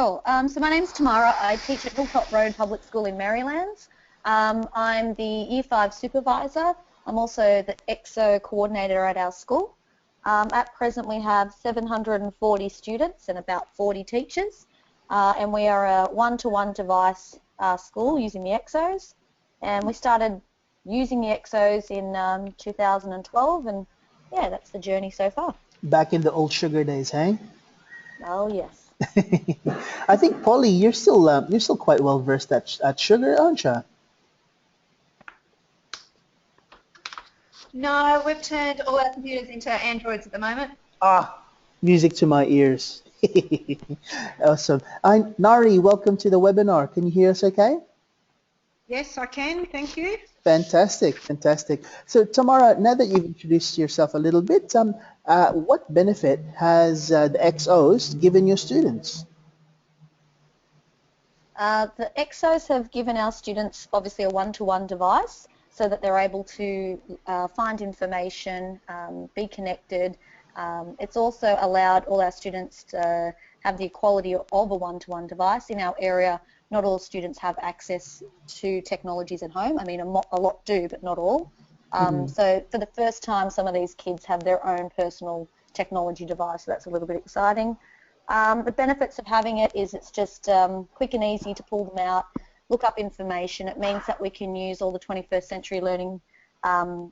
Sure. So my name's Tamara. I teach at Hilltop Road Public School in Maryland. I'm the Year 5 supervisor. I'm also the EXO coordinator at our school. At present we have 740 students and about 40 teachers. And we are a one-to-one device school using the EXOs. And we started using the EXOs in 2012, and yeah, that's the journey so far. Back in the old sugar days, hey? Oh, yes. I think, Polly, you're still quite well versed at sugar, aren't you? No, we've turned all our computers into Androids at the moment. Ah, music to my ears. Awesome. Nari, welcome to the webinar. Can you hear us okay? Yes, I can. Thank you. Fantastic, fantastic. So, Tamara, now that you've introduced yourself a little bit, what benefit has the XOs given your students? The EXOs have given our students obviously a one-to-one device so that they're able to find information, be connected. It's also allowed all our students to have the equality of a one-to-one device. In our area, not all students have access to technologies at home. I mean, a lot do, but not all. So for the first time, some of these kids have their own personal technology device, so that's a little bit exciting. The benefits of having it is it's just quick and easy to pull them out, look up information. It means that we can use all the 21st century learning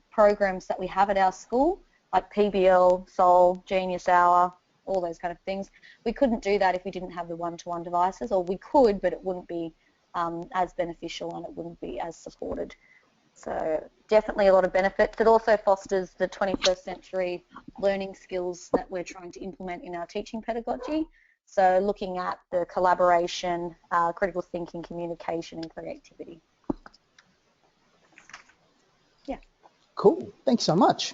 programs that we have at our school, like PBL, SOL, Genius Hour, all those kind of things. We couldn't do that if we didn't have the one-to-one devices, or we could, but it wouldn't be as beneficial and it wouldn't be as supported. So definitely a lot of benefits. It also fosters the 21st century learning skills that we're trying to implement in our teaching pedagogy. So looking at the collaboration, critical thinking, communication and creativity. Yeah. Cool. Thanks so much.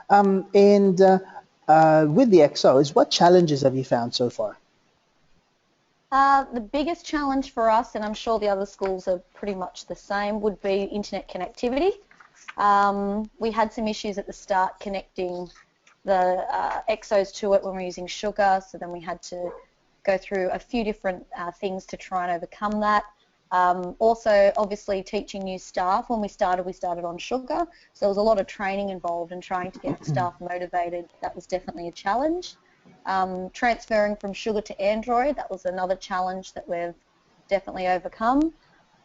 And with the XOs, what challenges have you found so far? The biggest challenge for us, and I'm sure the other schools are pretty much the same, would be internet connectivity. We had some issues at the start connecting the EXOs to it when we were using sugar, so then we had to go through a few different things to try and overcome that. Also, obviously, teaching new staff. When we started on sugar, so there was a lot of training involved and trying to get the staff motivated. That was definitely a challenge. Transferring from sugar to Android, that was another challenge that we've definitely overcome.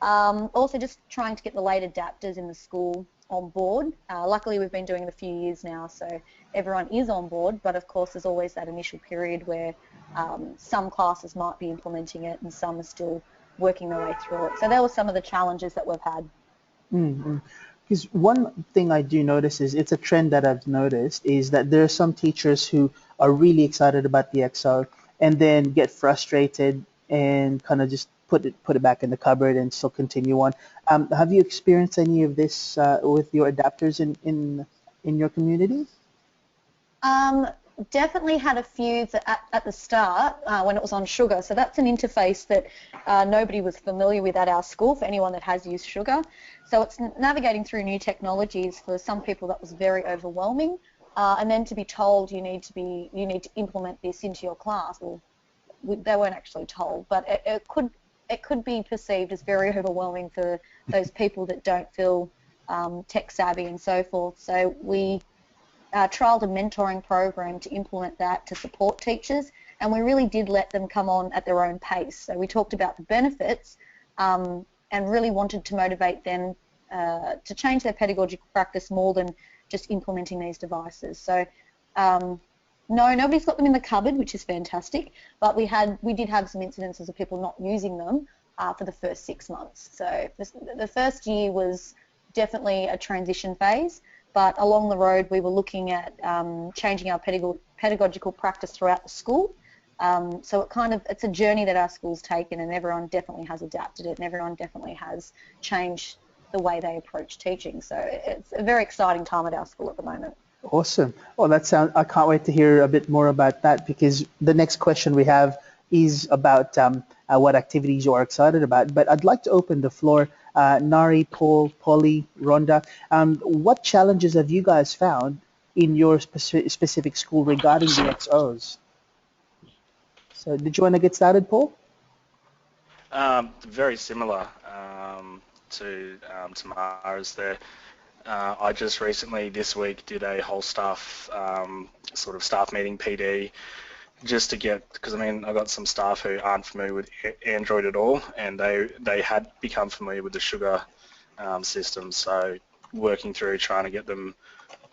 Also just trying to get the late adapters in the school on board. Luckily we've been doing it a few years now, so everyone is on board, but of course there's always that initial period where some classes might be implementing it and some are still working their way through it. So there were some of the challenges that we've had. Because one thing I do notice is, it's a trend that I've noticed, is that there are some teachers who are really excited about the XO and then get frustrated and kind of just put it back in the cupboard and still continue on. Have you experienced any of this with your adapters in your community? Definitely had a few at the start when it was on sugar. So that's an interface that nobody was familiar with at our school, for anyone that has used sugar. So it's navigating through new technologies. For some people that was very overwhelming. And then to be told you need to implement this into your class. Well, they weren't actually told, but it could be perceived as very overwhelming for those people that don't feel tech savvy and so forth. So we trialled a mentoring program to implement that to support teachers, and we really did let them come on at their own pace. So we talked about the benefits and really wanted to motivate them to change their pedagogical practice more than just implementing these devices. So no, nobody's got them in the cupboard, which is fantastic, but we did have some incidences of people not using them for the first 6 months. So the first year was definitely a transition phase, but along the road we were looking at changing our pedagogical practice throughout the school. So it's a journey that our school's taken, and everyone definitely has adapted it, and everyone definitely has changed the way they approach teaching. So it's a very exciting time at our school at the moment. Awesome. Well, I can't wait to hear a bit more about that, because the next question we have is about what activities you are excited about. But I'd like to open the floor. Nari, Paul, Polly, Rhonda, what challenges have you guys found in your specific school regarding the XOs? So did you want to get started, Paul? Very similar to Tamara's there. I just recently this week did a whole staff sort of staff meeting PD just to get, because I mean I got some staff who aren't familiar with Android at all, and they had become familiar with the Sugar system, so working through trying to get them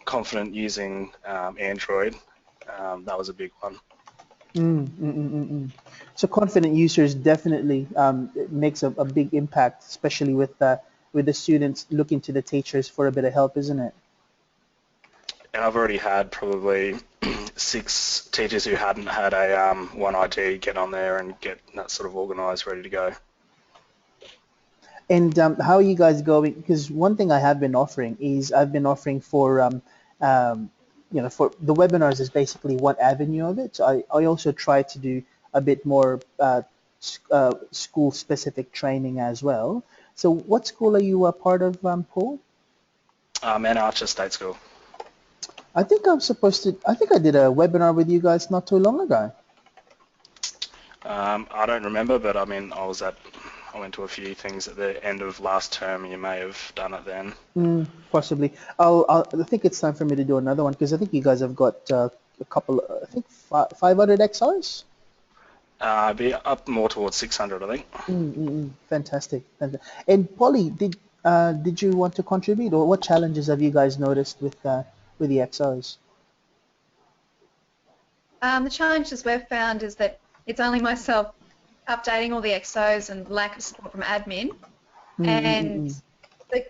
confident using Android, that was a big one. So confident users definitely it makes a big impact, especially with the students looking to the teachers for a bit of help, isn't it? And I've already had probably 6 teachers who hadn't had a One ID get on there and get that sort of organised, ready to go. And how are you guys going? Because one thing I have been offering is I've been offering for for the webinars is basically one avenue of it. So I also try to do a bit more school specific training as well. So what school are you a part of, Paul? And Archer State School. I think I think I did a webinar with you guys not too long ago. I don't remember, but I mean, I went to a few things at the end of last term. You may have done it then. Possibly. I think it's time for me to do another one because I think you guys have got a couple, I think 500 XRs? Be up more towards 600, I think. Fantastic. And Polly, did you want to contribute, or what challenges have you guys noticed with the XOs? The challenges we've found is that it's only myself updating all the XOs and lack of support from admin. And the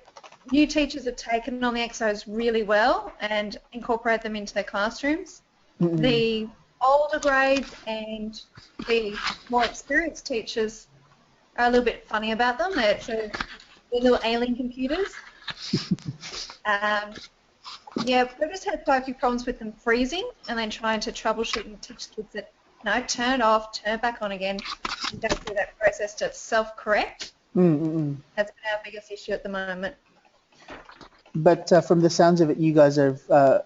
new teachers have taken on the XOs really well and incorporate them into their classrooms. The older grades and the more experienced teachers are a little bit funny about them. They're little alien computers. Yeah, we've just had quite a few problems with them freezing and then trying to troubleshoot and teach kids that, no, turn it off, turn it back on again, and go through that process to self-correct. That's been our biggest issue at the moment. But from the sounds of it, you guys are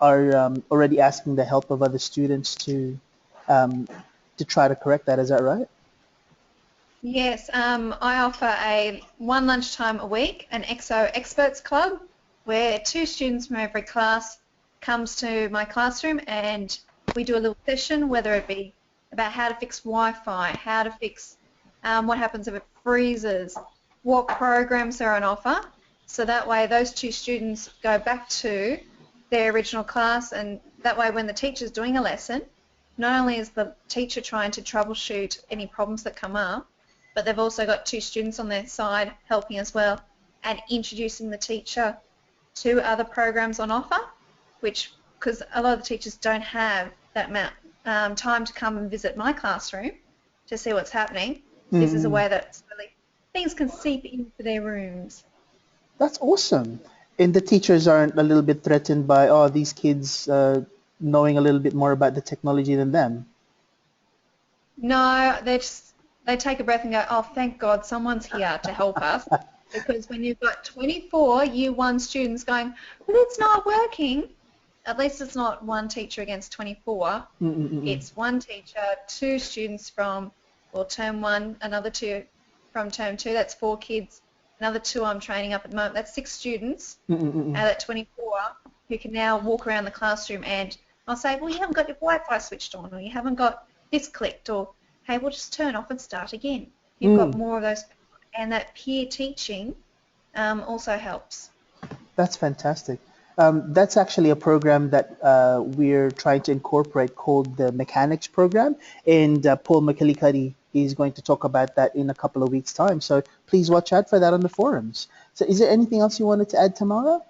already asking the help of other students to try to correct that. Is that right? Yes, I offer one lunchtime a week, an XO Experts Club, where 2 students from every class comes to my classroom and we do a little session, whether it be about how to fix Wi-Fi, how to fix what happens if it freezes, what programs are on offer. So that way those 2 students go back to their original class, and that way when the teacher's doing a lesson, not only is the teacher trying to troubleshoot any problems that come up, but they've also got 2 students on their side helping as well and introducing the teacher to other programs on offer, which, because a lot of the teachers don't have that amount time to come and visit my classroom to see what's happening. This is a way that really things can seep into their rooms. That's awesome. And the teachers aren't a little bit threatened by, these kids knowing a little bit more about the technology than them? No, they take a breath and go, oh, thank God someone's here to help us. Because when you've got 24 Year 1 students going, well, it's not working, at least it's not one teacher against 24. It's one teacher, 2 students from, term 1, another 2 from term 2. That's 4 kids. Another 2 I'm training up at the moment. That's 6 students out of 24 who can now walk around the classroom, and I'll say, well, you haven't got your Wi-Fi switched on, or you haven't got this clicked, or, hey, we'll just turn off and start again. You've got more of those, and that peer teaching also helps. That's fantastic. That's actually a program that we're trying to incorporate called the Mechanics Program, and Paul McKillicuddy is going to talk about that in a couple of weeks' time. So please watch out for that on the forums. So is there anything else you wanted to add, Tamara?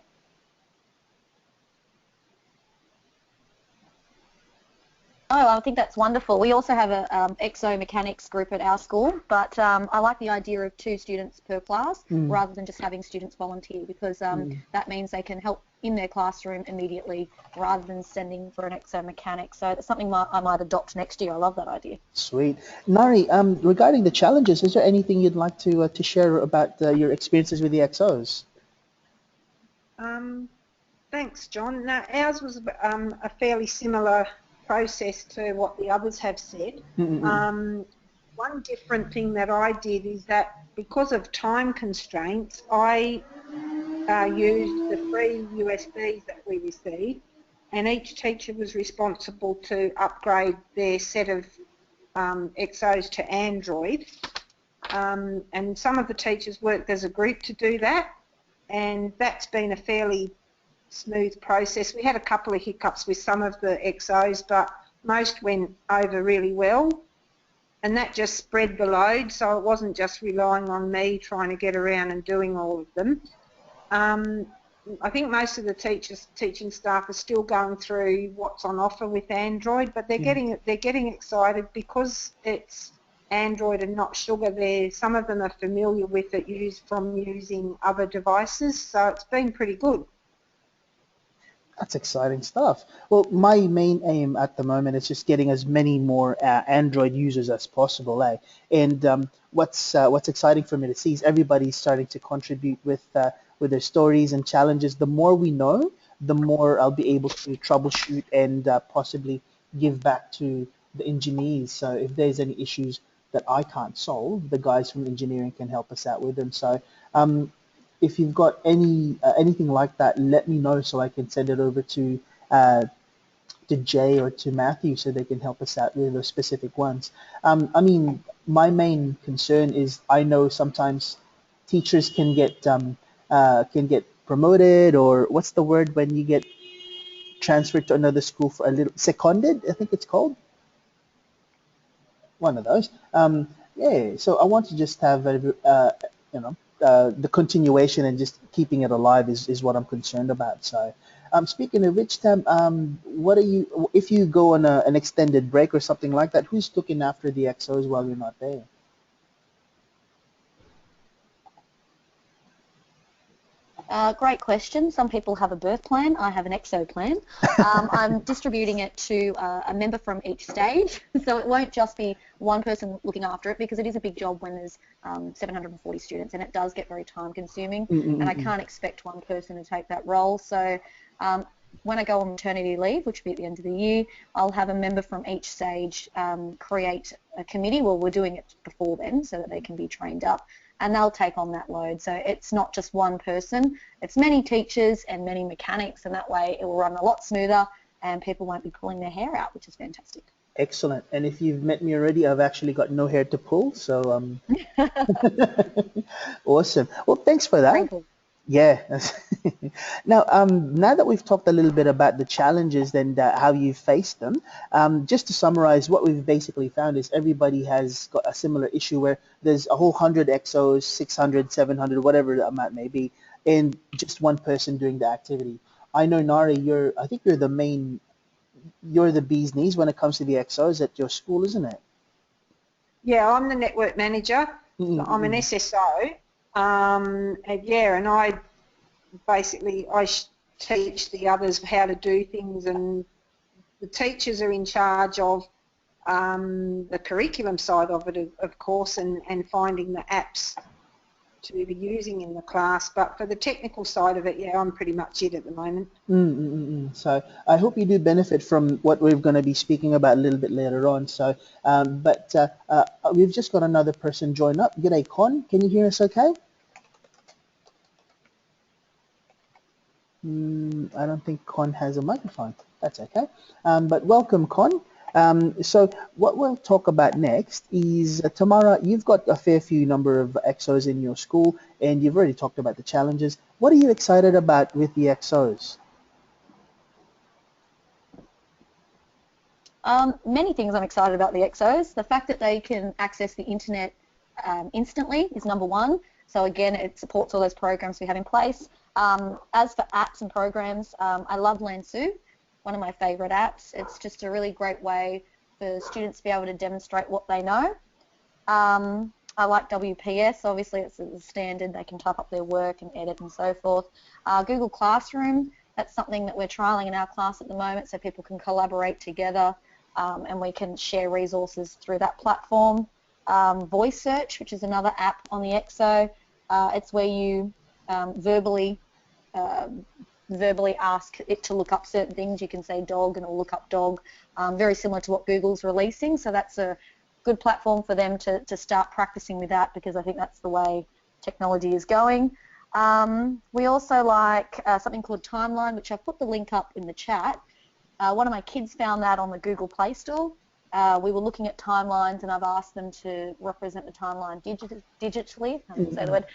Oh, I think that's wonderful. We also have a exo mechanics group at our school, but I like the idea of 2 students per class rather than just having students volunteer, because that means they can help in their classroom immediately rather than sending for an exo mechanic. So it's something I might adopt next year. I love that idea. Sweet. Nari, regarding the challenges, is there anything you'd like to share about your experiences with the XOs? Thanks, John. Now, ours was a fairly similar process to what the others have said. One one different thing that I did is that because of time constraints, I used the free USBs that we received, and each teacher was responsible to upgrade their set of XOs to Android. And some of the teachers worked as a group to do that, and that's been a fairly smooth process. We had a couple of hiccups with some of the XOs, but most went over really well, and that just spread the load, so it wasn't just relying on me trying to get around and doing all of them. I think most of the teaching staff are still going through what's on offer with Android, but they're getting excited because it's Android and not Sugar. Some of them are familiar with it from using other devices, so it's been pretty good. That's exciting stuff. Well, my main aim at the moment is just getting as many more Android users as possible, eh? And what's exciting for me to see is everybody's starting to contribute with their stories and challenges. The more we know, the more I'll be able to troubleshoot and possibly give back to the engineers. So if there's any issues that I can't solve, the guys from engineering can help us out with them. So if you've got anything like that, let me know so I can send it over to Jay or to Matthew so they can help us out with those specific ones. I mean, my main concern is I know sometimes teachers can get promoted, or what's the word when you get transferred to another school for a little, seconded, I think it's called. One of those. Yeah, so I want to just have the continuation and just keeping it alive is what I'm concerned about. So, speaking of which, Tam, what are you, if you go on an extended break or something like that, who's looking after the XOs while you're not there? Great question. Some people have a birth plan. I have an XO plan. I'm distributing it to a member from each stage, so it won't just be one person looking after it, because it is a big job when there's 740 students, and it does get very time consuming, and I can't expect one person to take that role. So when I go on maternity leave, which will be at the end of the year, I'll have a member from each stage create a committee. Well, we're doing it before then so that they can be trained up, and they'll take on that load. So it's not just one person, it's many teachers and many mechanics, and that way it will run a lot smoother and people won't be pulling their hair out, which is fantastic. Excellent. And if you've met me already, I've actually got no hair to pull, so awesome. Well, thanks for that. Wrinkles. Yeah. Now, now that we've talked a little bit about the challenges and how you faced them, just to summarize, what we've basically found is everybody has got a similar issue where there's a whole 100 XOs, 600, 700, whatever the amount may be, and just one person doing the activity. I know, Nari, I think you're the bee's knees when it comes to the XOs at your school, isn't it? Yeah, I'm the network manager. So I'm an SSO. And I teach the others how to do things, and the teachers are in charge of the curriculum side of it, of course, and finding the apps to be using in the class. But for the technical side of it, yeah, I'm pretty much it at the moment. So I hope you do benefit from what we're going to be speaking about a little bit later on. So, we've just got another person join up. G'day, Con. Can you hear us okay? I don't think Con has a microphone. That's okay. But welcome, Con. So what we'll talk about next is, Tamara, you've got a fair few number of XOs in your school, and you've already talked about the challenges. What are you excited about with the XOs? Many things I'm excited about the XOs. The fact that they can access the internet instantly is number one. So again, it supports all those programs we have in place. As for apps and programs, I love Lansu, one of my favourite apps. It's just a really great way for students to be able to demonstrate what they know. I like WPS, obviously it's a standard, they can type up their work and edit and so forth. Google Classroom, that's something that we're trialling in our class at the moment, so people can collaborate together and we can share resources through that platform. Voice Search, which is another app on the XO, it's where you verbally ask it to look up certain things. You can say dog and it'll look up dog, very similar to what Google's releasing. So that's a good platform for them to start practicing with that, because I think that's the way technology is going. We also like something called Timeline, which I've put the link up in the chat. One of my kids found that on the Google Play Store. We were looking at timelines, and I've asked them to represent the timeline digitally, I can't say the word,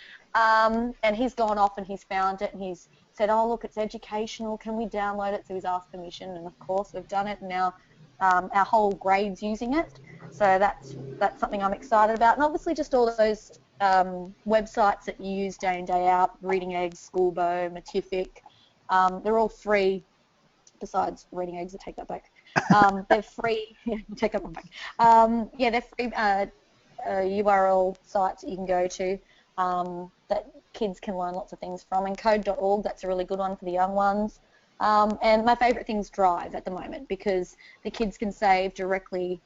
and he's gone off and he's found it, and he's said, oh, look, it's educational, can we download it? So he's asked permission, and of course we've done it, and now our whole grade's using it. So that's something I'm excited about. And obviously just all those websites that you use day in, day out, Reading Eggs, Schoolbo, Matific, they're all free, besides Reading Eggs, I take that back. They're free. Yeah, take that one back. Yeah, they're free URL sites that you can go to that kids can learn lots of things from. And code.org, that's a really good one for the young ones. And my favourite thing is Drive at the moment, because the kids can save directly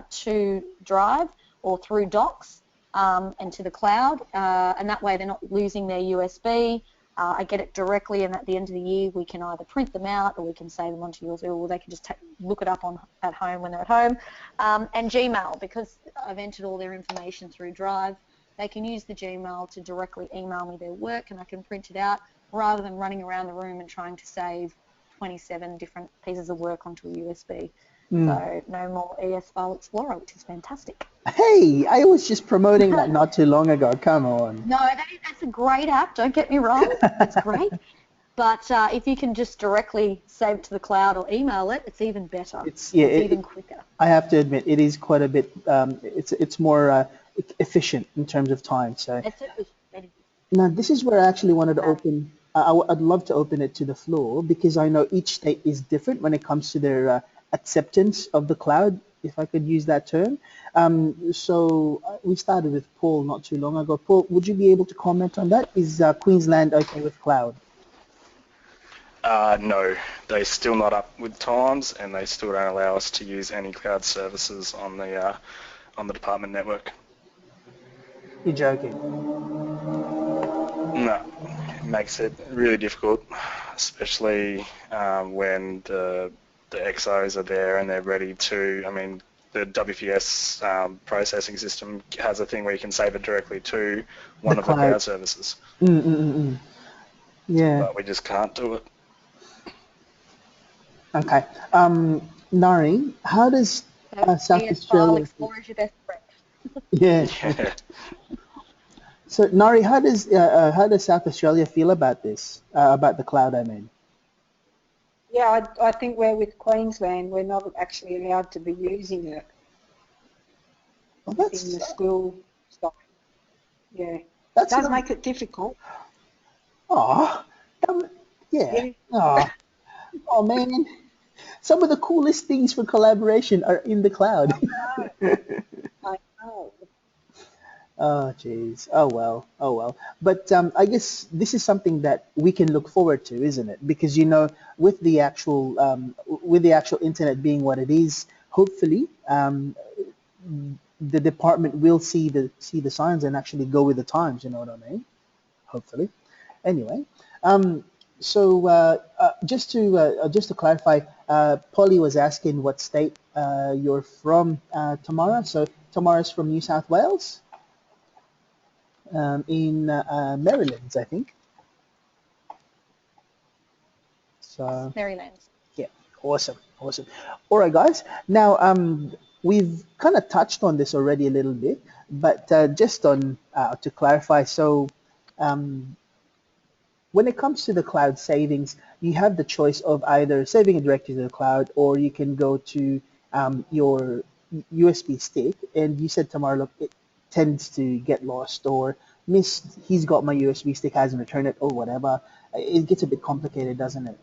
to Drive or through Docs and to the cloud, and that way they're not losing their USB. I get it directly, and at the end of the year we can either print them out or we can save them onto USB, or they can just look it up at home when they're at home. And Gmail, because I've entered all their information through Drive, they can use the Gmail to directly email me their work, and I can print it out rather than running around the room and trying to save 27 different pieces of work onto a USB. So no more ES File Explorer, which is fantastic. Hey, I was just promoting that not too long ago. Come on. No, that's a great app. Don't get me wrong. It's great. But if you can just directly save it to the cloud or email it, it's even better. It's even quicker. I have to admit, it is quite a bit. It's more efficient in terms of time. So now this is where I actually wanted to open. I'd love to open it to the floor, because I know each state is different when it comes to their acceptance of the cloud, if I could use that term. So we started with Paul not too long ago. Paul, would you be able to comment on that? Is Queensland okay with cloud? No, they're still not up with times, and they still don't allow us to use any cloud services on the department network. You're joking. No, it makes it really difficult, especially when the XOs are there and they're ready to. I mean, the WPS processing system has a thing where you can save it directly to one of the cloud services. Yeah. But we just can't do it. Okay. Nari, how does South Australia... Explorer is your best friend. Yeah. So Nari, how does South Australia feel about this? About the cloud, I mean. Yeah, I think we're with Queensland. We're not actually allowed to be using it in the school stuff. Yeah, it does make it difficult. Oh, yeah. Oh man, some of the coolest things for collaboration are in the cloud. I know. Oh jeez. Oh well. But I guess this is something that we can look forward to, isn't it? Because with the actual internet being what it is, hopefully the department will see the signs and actually go with the times. You know what I mean? Hopefully. Anyway, so just to clarify, Polly was asking what state you're from, Tamara. So Tamara's from New South Wales. In Maryland, I think. So Maryland. Yeah, awesome. All right, guys. Now we've kind of touched on this already a little bit, but just on to clarify. So when it comes to the cloud savings, you have the choice of either saving it directly to the cloud, or you can go to your USB stick. And you said, Tamara, look, it tends to get lost, or he's got my USB stick, hasn't returned it, or whatever. It gets a bit complicated, doesn't it?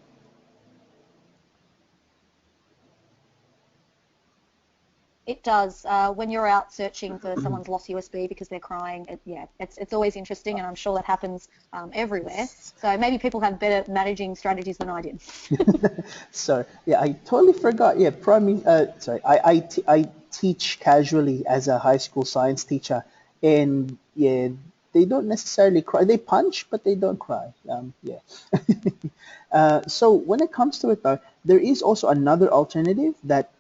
It does. When you're out searching for someone's lost USB because they're crying, it's always interesting, and I'm sure that happens everywhere. So maybe people have better managing strategies than I did. So yeah, I totally forgot. Yeah, I teach casually as a high school science teacher, and yeah, they don't necessarily cry. They punch, but they don't cry. So when it comes to it, though, there is also another alternative that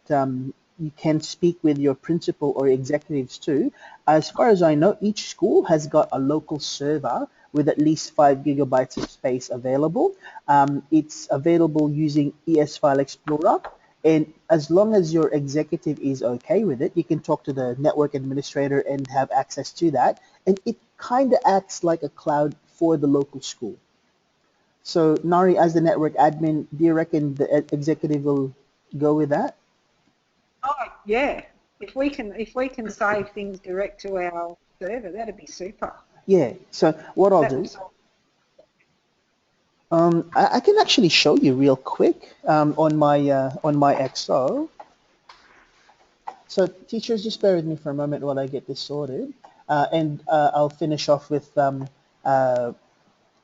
you can speak with your principal or executives too. As far as I know, each school has got a local server with at least 5 gigabytes of space available. It's available using ES File Explorer. And as long as your executive is okay with it, you can talk to the network administrator and have access to that. And it kind of acts like a cloud for the local school. So Nari, as the network admin, do you reckon the executive will go with that? Oh, yeah. If we can save things direct to our server, that'd be super. Yeah. So what I'll That do, would solve. I can actually show you real quick on my XO. So teachers, just bear with me for a moment while I get this sorted, and I'll finish off with uh,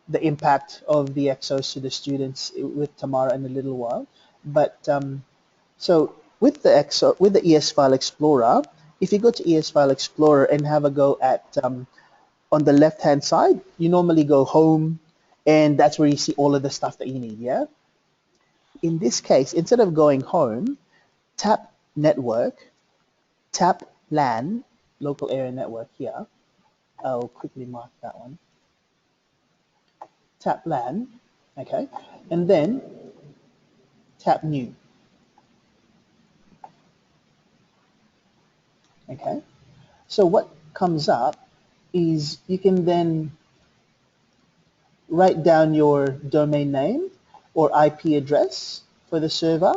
the impact of the XOs to the students with Tamara in a little while. But so with the with the ES File Explorer, if you go to ES File Explorer and have a go at on the left-hand side, you normally go home, and that's where you see all of the stuff that you need, yeah? In this case, instead of going home, tap network, tap LAN, local area network here. I'll quickly mark that one. Tap LAN, okay? And then tap new, okay? So what comes up is you can then write down your domain name or IP address for the server,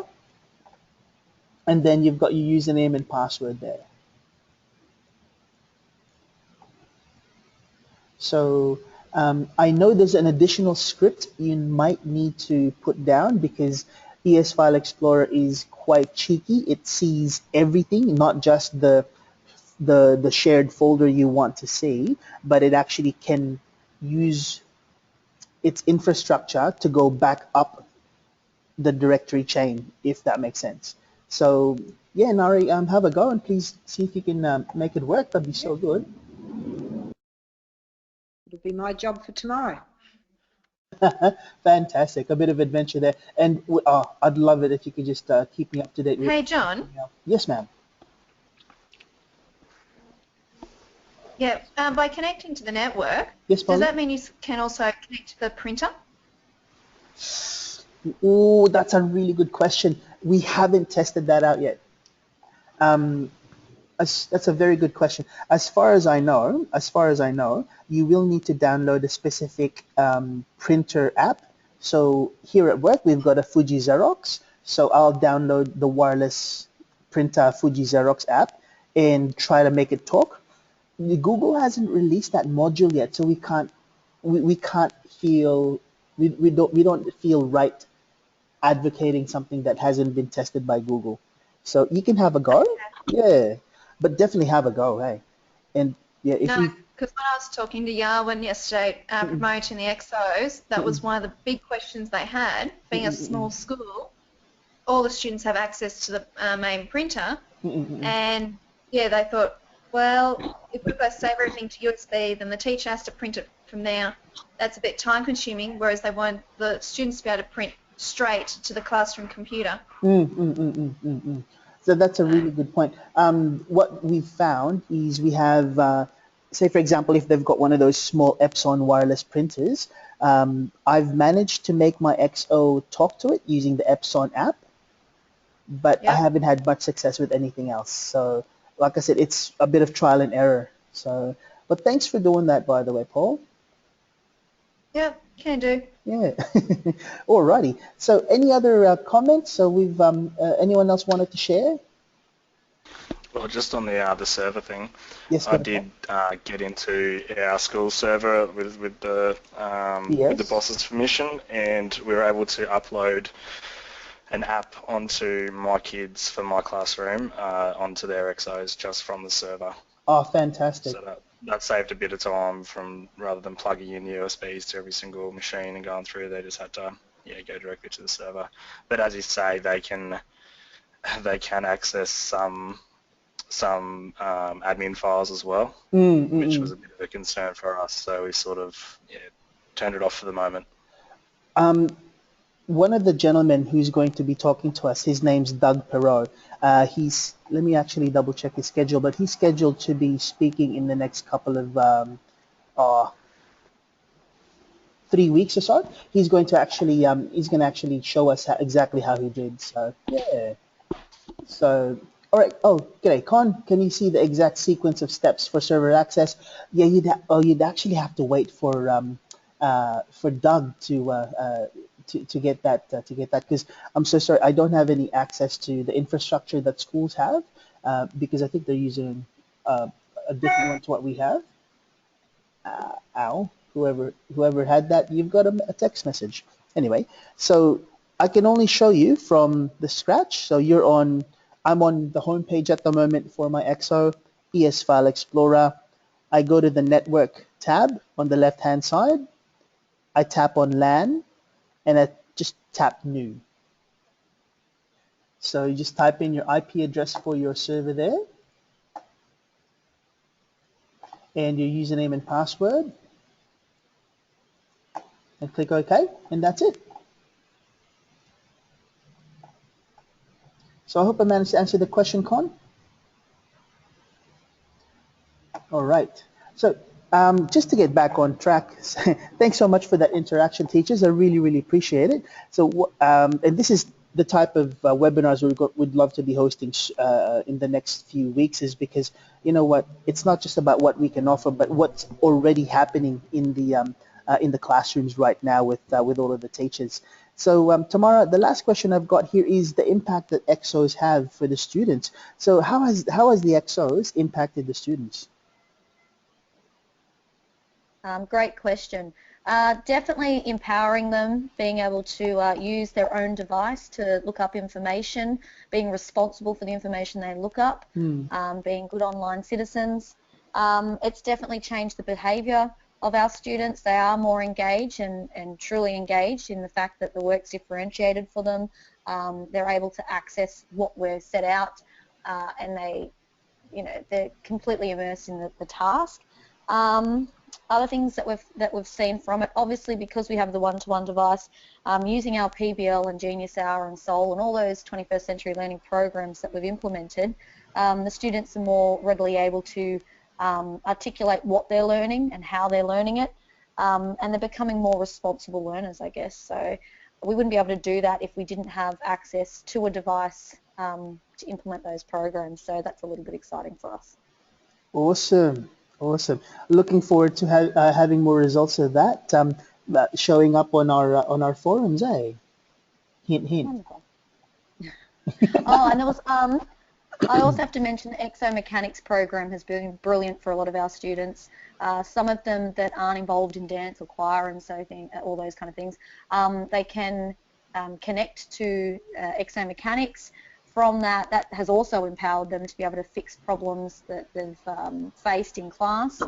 and then you've got your username and password there. So I know there's an additional script you might need to put down because ES File Explorer is quite cheeky. It sees everything, not just the shared folder you want to see, but it actually can use its infrastructure to go back up the directory chain, if that makes sense. So yeah, Nari, have a go and please see if you can make it work. That'd be so good. It'll be my job for tomorrow. Fantastic, a bit of adventure there. And I'd love it if you could just keep me up to date with. Hey, John. Yes, ma'am. Yeah, by connecting to the network, Yes, does Polly? that mean you can also connect to the printer? Oh, that's a really good question. We haven't tested that out yet. That's a very good question. As far as I know, you will need to download a specific printer app. So here at work, we've got a Fuji Xerox. So I'll download the wireless printer Fuji Xerox app and try to make it talk. Google hasn't released that module yet, so we can't feel we don't feel right advocating something that hasn't been tested by Google. So you can have a go, yeah, but definitely have a go, hey. And yeah, if No, you because when I was talking to Yarwin yesterday promoting the XOs, that was one of the big questions they had. Being a small school, all the students have access to the main printer, and yeah, they thought, well, if we've got to save everything to USB, then the teacher has to print it from there. That's a bit time consuming, whereas they want the students to be able to print straight to the classroom computer. So that's a really good point. What we've found is we have, say for example, if they've got one of those small Epson wireless printers, I've managed to make my XO talk to it using the Epson app, but I haven't had much success with anything else. So like I said, it's a bit of trial and error. So, but thanks for doing that, by the way, Paul. Yep, can do. Yeah. Alrighty. So any other comments? So we've anyone else wanted to share? Well, just on the server thing, Yes, I did get into our school server with the boss's permission, and we were able to upload an app onto my kids for my classroom onto their XOs just from the server. Oh, fantastic. So that saved a bit of time from rather than plugging in USBs to every single machine and going through. They just had to go directly to the server. But as you say, they can access some admin files as well, which was a bit of a concern for us. So we sort of turned it off for the moment. one of the gentlemen who's going to be talking to us, his name's Doug Perot. Let me actually double check his schedule, but he's scheduled to be speaking in the next couple of 3 weeks or so. He's going to actually show us exactly how he did. So yeah. So all right. Oh, g'day, Con. Can you see the exact sequence of steps for server access? Yeah, you'd actually have to wait for Doug to get that because I'm so sorry, I don't have any access to the infrastructure that schools have because I think they're using a different one to what we have. Ow, whoever had that, you've got a text message. Anyway, so I can only show you from the scratch. So I'm on the home page at the moment for my EXO ES File Explorer. I go to the network tab on the left hand side. I tap on LAN and I just tap new. So you just type in your IP address for your server there and your username and password and click OK, and that's it. So I hope I managed to answer the question, Con. All right. So just to get back on track, thanks so much for that interaction, teachers. I really, really appreciate it. So, and this is the type of webinars we'd love to be hosting in the next few weeks, is because, you know what, it's not just about what we can offer, but what's already happening in the classrooms right now with all of the teachers. So Tamara, the last question I've got here is the impact that EXOs have for the students. So how has the EXOs impacted the students? Great question. Definitely empowering them, being able to use their own device to look up information, being responsible for the information they look up, being good online citizens. It's definitely changed the behaviour of our students. They are more engaged and truly engaged in the fact that the work's differentiated for them. They're able to access what we're set out, and they're completely immersed in the task. Other things that we've seen from it, obviously because we have the one-to-one device, using our PBL and Genius Hour and SOL and all those 21st century learning programs that we've implemented, the students are more readily able to articulate what they're learning and how they're learning it, and they're becoming more responsible learners, I guess. So we wouldn't be able to do that if we didn't have access to a device to implement those programs. So that's a little bit exciting for us. Awesome. Awesome. Looking forward to having more results of that showing up on our forums, eh? Hint, hint. Wonderful. Oh, and there was I also have to mention the EXO Mechanics program has been brilliant for a lot of our students. Some of them that aren't involved in dance or choir and so all those kind of things, they can connect to EXO Mechanics. From that has also empowered them to be able to fix problems that they've faced in class,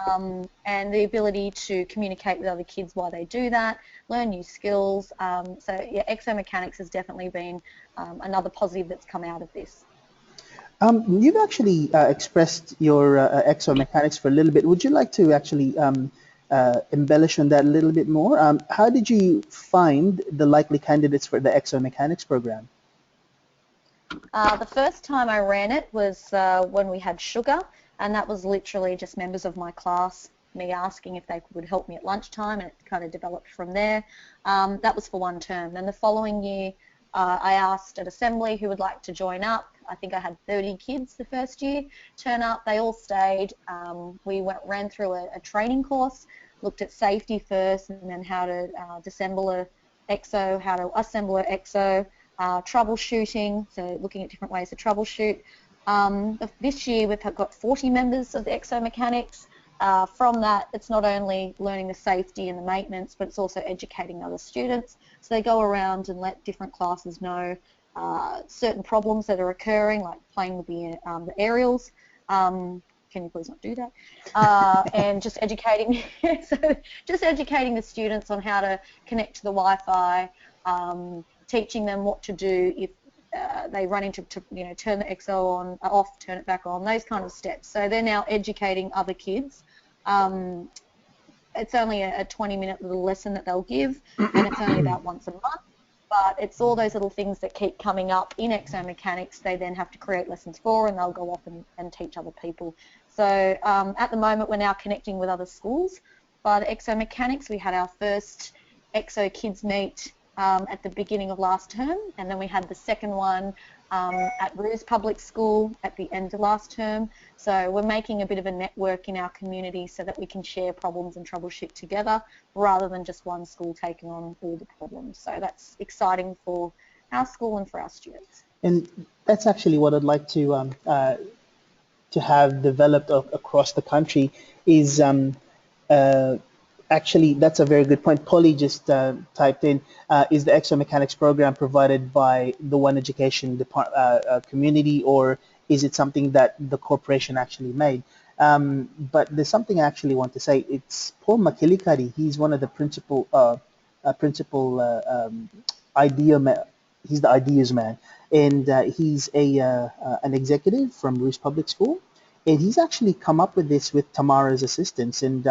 and the ability to communicate with other kids while they do that, learn new skills. So yeah, EXO Mechanics has definitely been another positive that's come out of this. You've actually expressed your EXO Mechanics for a little bit. Would you like to actually embellish on that a little bit more? How did you find the likely candidates for the EXO Mechanics program? The first time I ran it was when we had sugar, and that was literally just members of my class, me asking if they would help me at lunchtime, and it kind of developed from there. That was for one term. Then the following year, I asked at assembly who would like to join up. I think I had 30 kids the first year turn up. They all stayed. We ran through a training course, looked at safety first, and then how to disassemble a EXO, how to assemble an EXO, troubleshooting, so looking at different ways to troubleshoot. This year we've got 40 members of the EXO Mechanics. From that, it's not only learning the safety and the maintenance, but it's also educating other students. So they go around and let different classes know certain problems that are occurring, like playing with the aerials. Can you please not do that? And just educating, just educating the students on how to connect to the Wi-Fi, teaching them what to do if they run into, turn the EXO on, off, turn it back on, those kind of steps. So they're now educating other kids. It's only a 20-minute little lesson that they'll give, and it's only about once a month. but it's all those little things that keep coming up in exomechanics. They then have to create lessons for, and they'll go off and teach other people. So at the moment, we're now connecting with other schools. But exomechanics, we had our first Exo Kids Meet at the beginning of last term, and then we had the second one at Roos Public School at the end of last term. So we're making a bit of a network in our community so that we can share problems and troubleshoot together rather than just one school taking on all the problems. So that's exciting for our school and for our students. And that's actually what I'd like to have developed across the country is actually, that's a very good point. Polly just typed in, is the exomechanics program provided by the One Education community, or is it something that the corporation actually made? But there's something I actually want to say. It's Paul Makilikari. He's one of the he's the ideas man, and he's an executive from Roos Public School, and he's actually come up with this with Tamara's assistance, and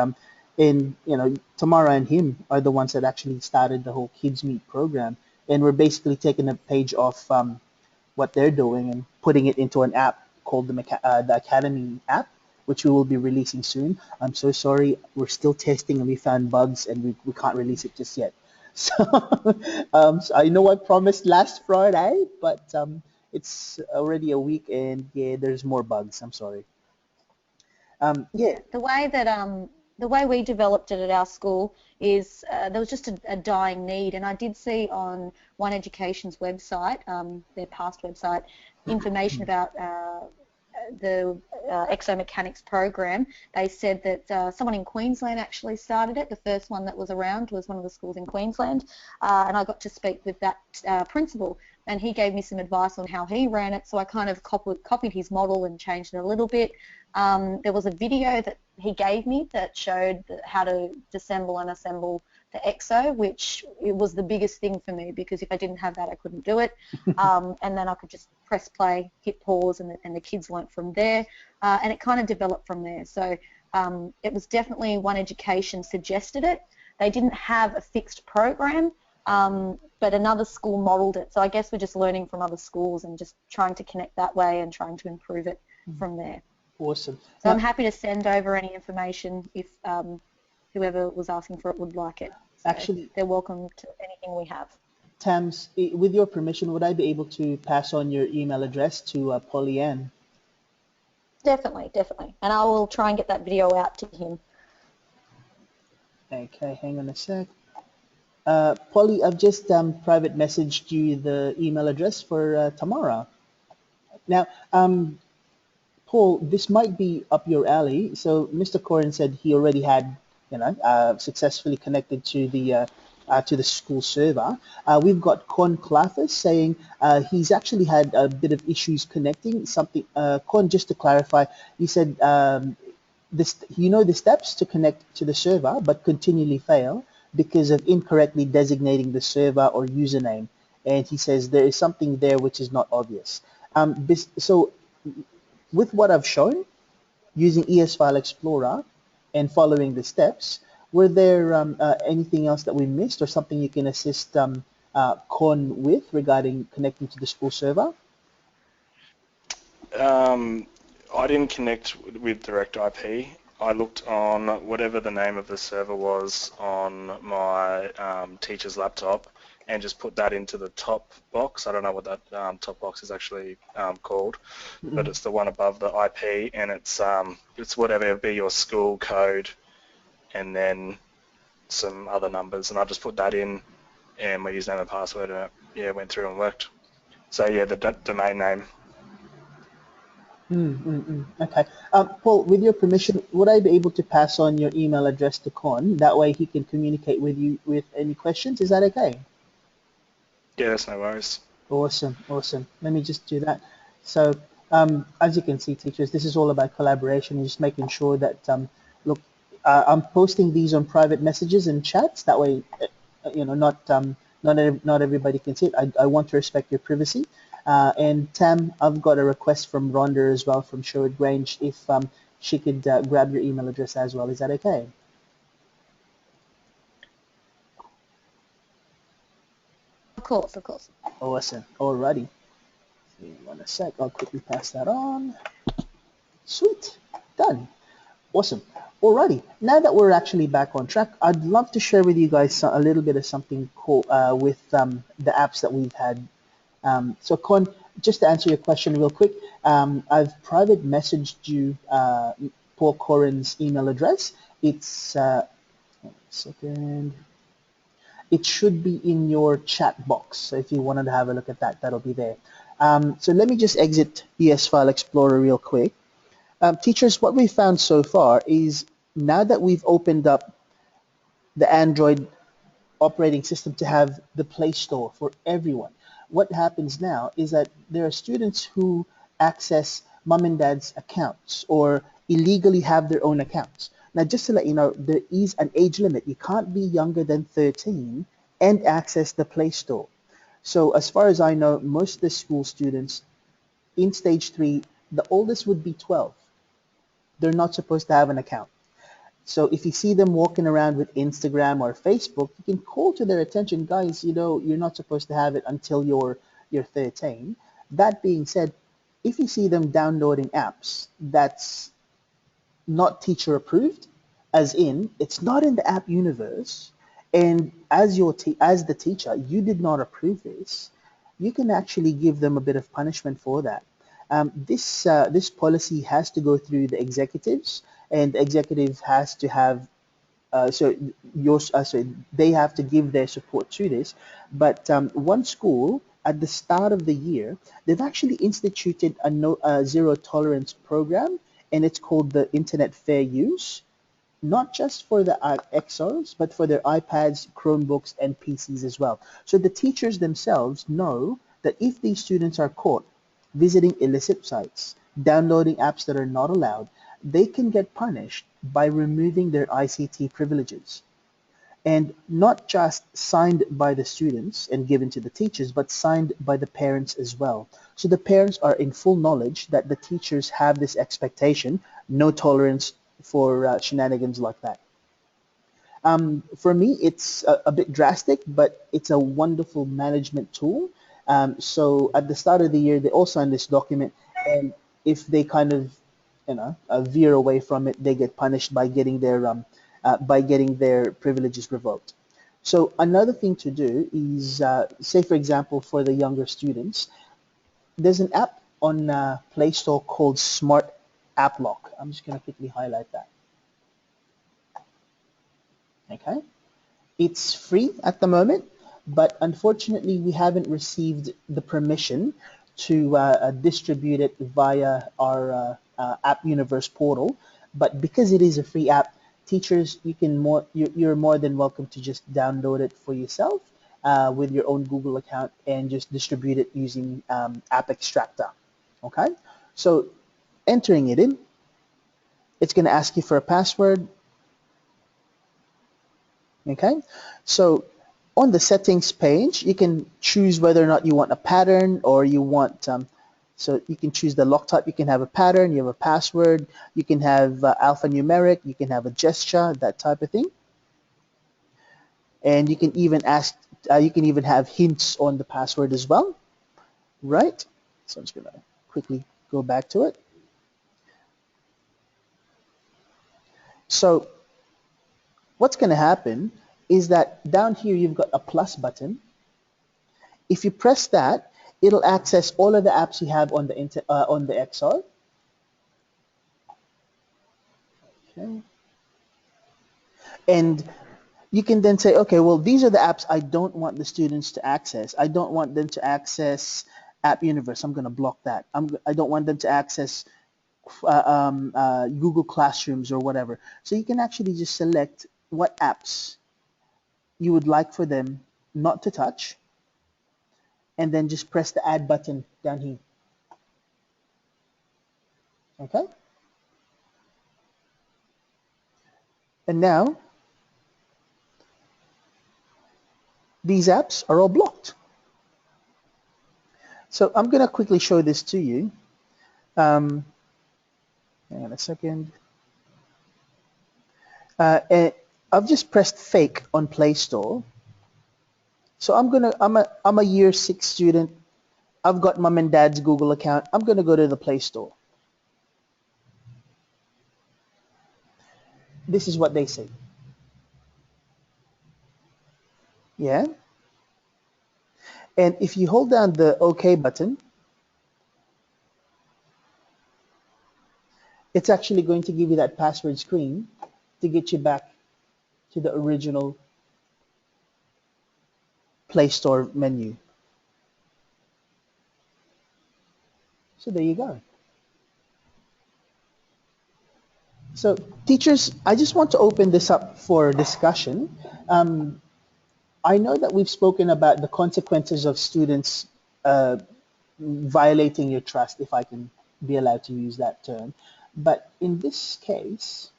Tamara and him are the ones that actually started the whole Kids Meet program, and we're basically taking a page off what they're doing and putting it into an app called the Academy app, which we will be releasing soon. I'm so sorry, we're still testing and we found bugs and we can't release it just yet. So, so I know I promised last Friday, but it's already a week and yeah, there's more bugs. I'm sorry. Yeah. The way we developed it at our school is there was just a dying need, and I did see on One Education's website, their past website, information about the exomechanics program. They said that someone in Queensland actually started it. The first one that was around was one of the schools in Queensland, and I got to speak with that principal, and he gave me some advice on how he ran it, so I kind of copied his model and changed it a little bit. There was a video that he gave me that showed how to disassemble and assemble the EXO, which it was the biggest thing for me, because if I didn't have that, I couldn't do it. And then I could just press play, hit pause, and the kids learnt from there. And it kind of developed from there. So it was definitely One Education suggested it. They didn't have a fixed program, but another school modelled it. So I guess we're just learning from other schools and just trying to connect that way and trying to improve it from there. Awesome. So I'm happy to send over any information if whoever was asking for it would like it. So actually, they're welcome to anything we have. Tams, with your permission, would I be able to pass on your email address to Polly-Ann? Definitely. And I will try and get that video out to him. Okay, hang on a sec. Polly, I've just private messaged you the email address for Tamara. Now, Paul, this might be up your alley. So Mr. Corin said he already had, successfully connected to the school server. We've got Con Clathis saying he's actually had a bit of issues connecting. Con, just to clarify, he said the steps to connect to the server, but continually fail because of incorrectly designating the server or username. And he says there is something there which is not obvious. So with what I've shown, using ES File Explorer and following the steps, were there anything else that we missed or something you can assist Con with regarding connecting to the school server? I didn't connect with direct IP. I looked on whatever the name of the server was on my teacher's laptop and just put that into the top box. I don't know what that top box is actually called, but it's the one above the IP, and it's whatever be your school code and then some other numbers, and I just put that in and my username and password, and it went through and worked. So yeah, the domain name. Okay. Paul, with your permission, would I be able to pass on your email address to Con? That way he can communicate with you with any questions. Is that okay? Yeah, that's no worries. Awesome. Let me just do that. So, as you can see, teachers, this is all about collaboration and just making sure that, look, I'm posting these on private messages and chats. That way, not everybody can see it. I want to respect your privacy. And Tam, I've got a request from Rhonda as well from Sherwood Grange if she could grab your email address as well. Is that okay? Of course, of course. Awesome. Alrighty. Give me 1 sec. I'll quickly pass that on. Sweet. Done. Awesome. Alrighty. Now that we're actually back on track, I'd love to share with you guys a little bit of something cool with the apps that we've had. So Con, just to answer your question real quick, I've private messaged you Paul Corin's email address. It's, 1 second. It should be in your chat box. So if you wanted to have a look at that, that'll be there. So let me just exit ES File Explorer real quick. Teachers, what we found so far is now that we've opened up the Android operating system to have the Play Store for everyone, what happens now is that there are students who access mom and dad's accounts or illegally have their own accounts. Now, just to let you know, there is an age limit. You can't be younger than 13 and access the Play Store. So as far as I know, most of the school students in stage 3, the oldest would be 12. They're not supposed to have an account. So if you see them walking around with Instagram or Facebook, you can call to their attention, guys, you know, you're not supposed to have it until you're 13. That being said, if you see them downloading apps that's not teacher approved, as in it's not in the app universe, and as the teacher, you did not approve this, you can actually give them a bit of punishment for that. This policy has to go through the executives, and the executive has to have so they have to give their support to this. But one school at the start of the year, they've actually instituted a zero tolerance program, and it's called the Internet Fair Use, not just for the XOs, but for their iPads, Chromebooks, and PCs as well. So the teachers themselves know that if these students are caught visiting illicit sites, downloading apps that are not allowed, they can get punished by removing their ICT privileges. And not just signed by the students and given to the teachers, but signed by the parents as well. So the parents are in full knowledge that the teachers have this expectation, no tolerance for shenanigans like that. For me, it's a bit drastic, but it's a wonderful management tool. So at the start of the year, they all sign this document, and if they kind of, veer away from it, they get punished by getting their privileges revoked. So another thing to do is, say for example, for the younger students, there's an app on Play Store called Smart Applock. I'm just going to quickly highlight that. Okay, it's free at the moment, but unfortunately we haven't received the permission to distribute it via our App Universe portal. But because it is a free app, teachers, you're more than welcome to just download it for yourself with your own Google account and just distribute it using App Extractor. Okay, so entering it in, it's going to ask you for a password. Okay, so on the settings page, you can choose whether or not you want a pattern or you want, so you can choose the lock type. You can have a pattern, you have a password, you can have alphanumeric, you can have a gesture, that type of thing. And you can even have hints on the password as well, right? So I'm just going to quickly go back to it. So what's going to happen is that down here you've got a plus button. If you press that, it'll access all of the apps you have on the XR. Okay. And you can then say, okay, well, these are the apps I don't want the students to access. I don't want them to access App Universe. I'm going to block that. I don't want them to access Google Classrooms or whatever. So you can actually just select what apps you would like for them not to touch, and then just press the add button down here. Okay? And now these apps are all blocked. So I'm going to quickly show this to you. Hang on a second. And I've just pressed fake on Play Store. So I'm a year 6 student. I've got mom and dad's Google account. I'm gonna go to the Play Store. This is what they say. Yeah. And if you hold down the OK button, it's actually going to give you that password screen to get you back to the original Play Store menu. So there you go. So teachers, I just want to open this up for discussion. I know that we've spoken about the consequences of students violating your trust, if I can be allowed to use that term. But in this case,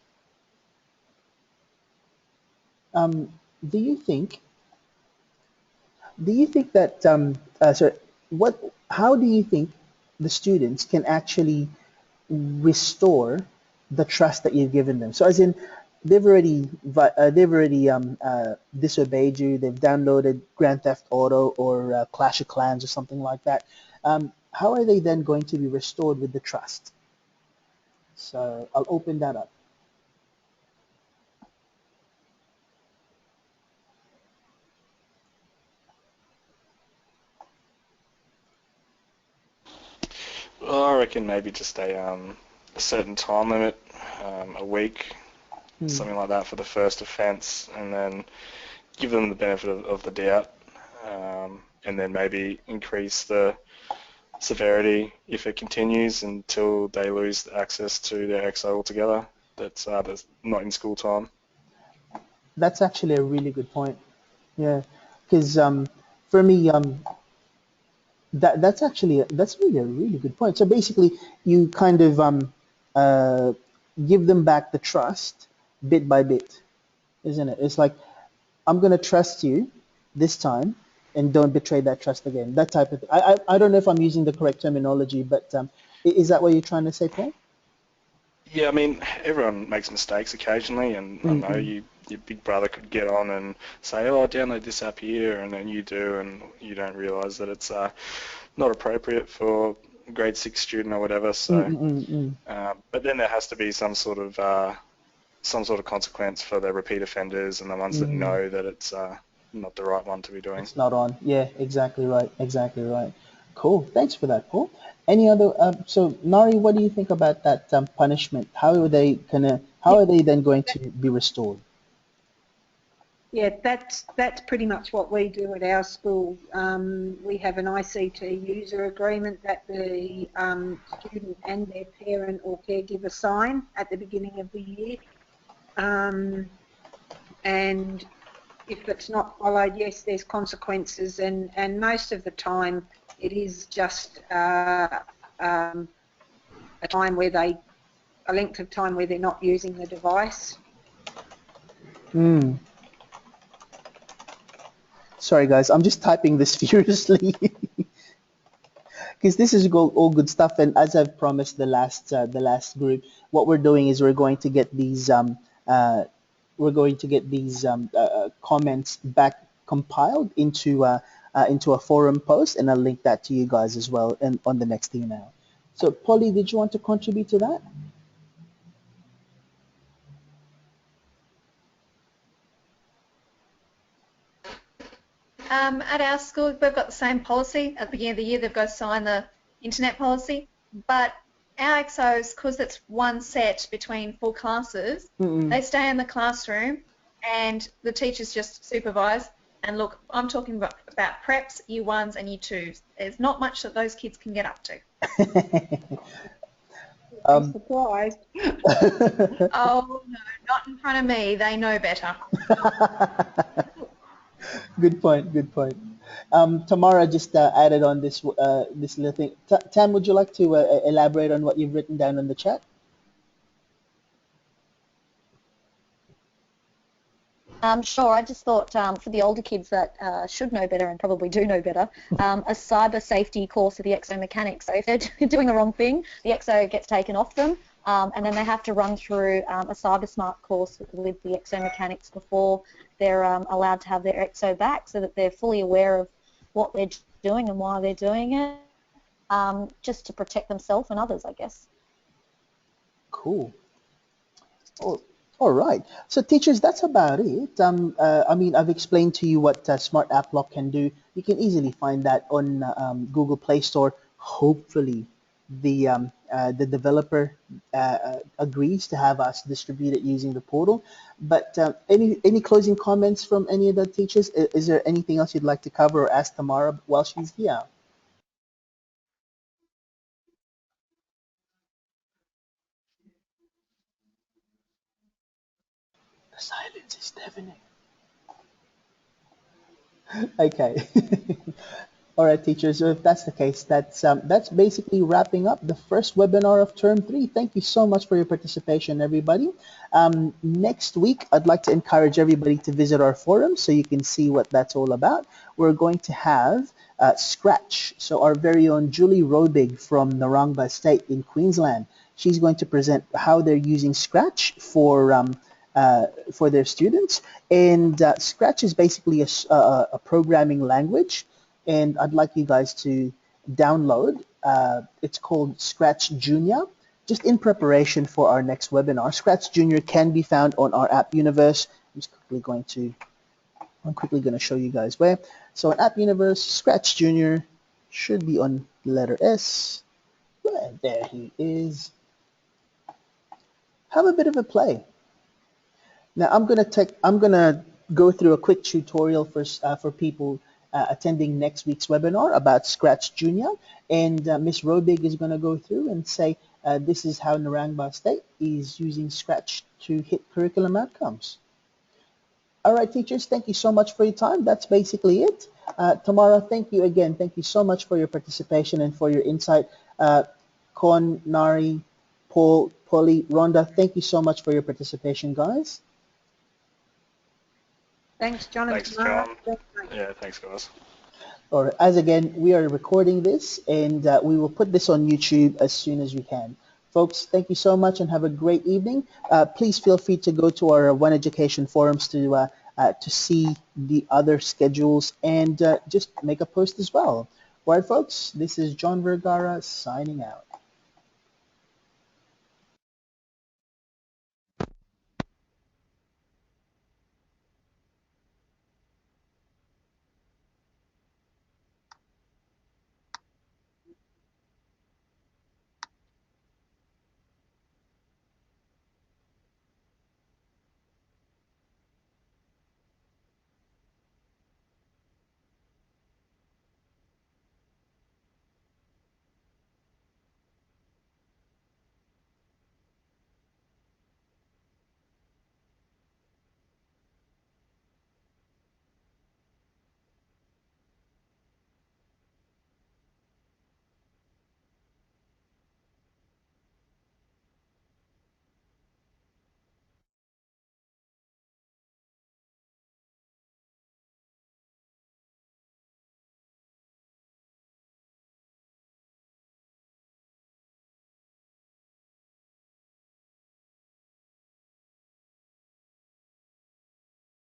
do you think that sorry, how do you think the students can actually restore the trust that you've given them? So as in, they've already disobeyed you. They've downloaded Grand Theft Auto or Clash of Clans or something like that. How are they then going to be restored with the trust? So I'll open that up. Well, I reckon maybe just a certain time limit, a week, something like that for the first offence, and then give them the benefit of the doubt, and then maybe increase the severity if it continues until they lose access to their XO altogether. That's not in school time. That's actually a really good point. Yeah, because for me, that's really a really good point. So basically, you kind of give them back the trust bit by bit, isn't it? It's like, I'm gonna trust you this time, and don't betray that trust again. That type of thing. I don't know if I'm using the correct terminology, but is that what you're trying to say, Paul? Yeah, I mean, everyone makes mistakes occasionally, and I know your big brother could get on and say, oh, download this app here, and then you do, and you don't realise that it's not appropriate for a grade 6 student or whatever. So, but then there has to be some sort of consequence for the repeat offenders and the ones that know that it's not the right one to be doing. It's not on. Yeah, exactly right. Exactly right. Cool. Thanks for that, Paul. Any other? So, Nari, what do you think about that punishment? How are they then going to be restored? Yeah, that's pretty much what we do at our school. We have an ICT user agreement that the student and their parent or caregiver sign at the beginning of the year. And if it's not followed, yes, there's consequences, and most of the time it is just a length of time where they're not using the device. Sorry, guys, I'm just typing this furiously because this is all good stuff. And as I've promised the last group, what we're doing is we're going to get these comments back compiled into a forum post, and I'll link that to you guys as well and on the next email. So, Polly, did you want to contribute to that? At our school, we've got the same policy. At the beginning of the year, they've got to sign the internet policy. But our XOs, because it's one set between 4 classes, they stay in the classroom and the teachers just supervise. And look, I'm talking about preps, year 1s and year 2s. There's not much that those kids can get up to. I'm surprised. Oh, no, not in front of me. They know better. Good point. Good point. Tamara just added on this little thing. Tam, would you like to elaborate on what you've written down in the chat? Sure. I just thought for the older kids that should know better and probably do know better, a cyber safety course of the XO mechanics. So if they're doing the wrong thing, the XO gets taken off them, and then they have to run through a CyberSmart course with the exomechanics before they're allowed to have their exo back, so that they're fully aware of what they're doing and why they're doing it, just to protect themselves and others, I guess. Cool. Oh, all right. So teachers, that's about it. I mean, I've explained to you what Smart Applock can do. You can easily find that on Google Play Store. Hopefully, the developer agrees to have us distribute it using the portal. But any closing comments from any of the teachers? Is there anything else you'd like to cover or ask Tamara while she's here? The silence is deafening. Okay. All right, teachers. So if that's the case, that's basically wrapping up the first webinar of Term 3. Thank you so much for your participation, everybody. Next week, I'd like to encourage everybody to visit our forum so you can see what that's all about. We're going to have Scratch. So our very own Julie Robig from Narangba State in Queensland. She's going to present how they're using Scratch for their students. And Scratch is basically a programming language, and I'd like you guys to download. It's called Scratch Junior, just in preparation for our next webinar. Scratch Junior can be found on our App Universe. I'm quickly going to show you guys where. So in App Universe, Scratch Junior should be on the letter S. Well, there he is. Have a bit of a play. Now I'm gonna go through a quick tutorial for people attending next week's webinar about Scratch Junior, and Miss Robig is gonna go through and say this is how Narangba State is using Scratch to hit curriculum outcomes. All right, teachers, thank you so much for your time. That's basically it. Tamara, thank you again. Thank you so much for your participation and for your insight. Con, Nari, Paul, Polly, Rhonda, thank you so much for your participation, guys. Thanks, John and Thanks, Tamara. John. Yeah, thanks, guys. All right, as again, we are recording this, and we will put this on YouTube as soon as we can. Folks, thank you so much and have a great evening. Please feel free to go to our One Education forums to see the other schedules and just make a post as well. All right, folks, this is John Vergara signing out.